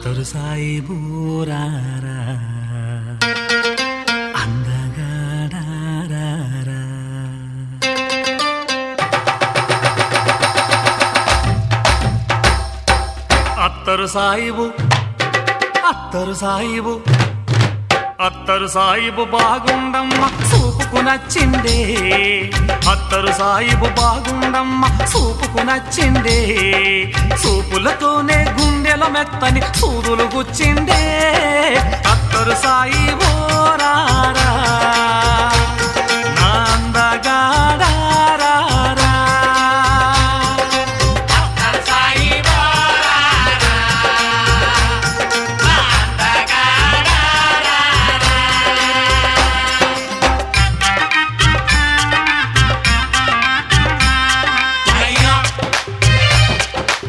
అత్తరు సాయిబు రారా అందగాడారా అత్తరు సాయిబు అత్తరు సాయిబు అత్తరు సాయిబు బాగుండమ్మ సూపుకు నచ్చిందే అత్తరు సాయిబు బాగుండమ్మ సూపుకు నచ్చిందే సూపులతోనే గుండెల మెత్తని సూదులు గుచ్చిందే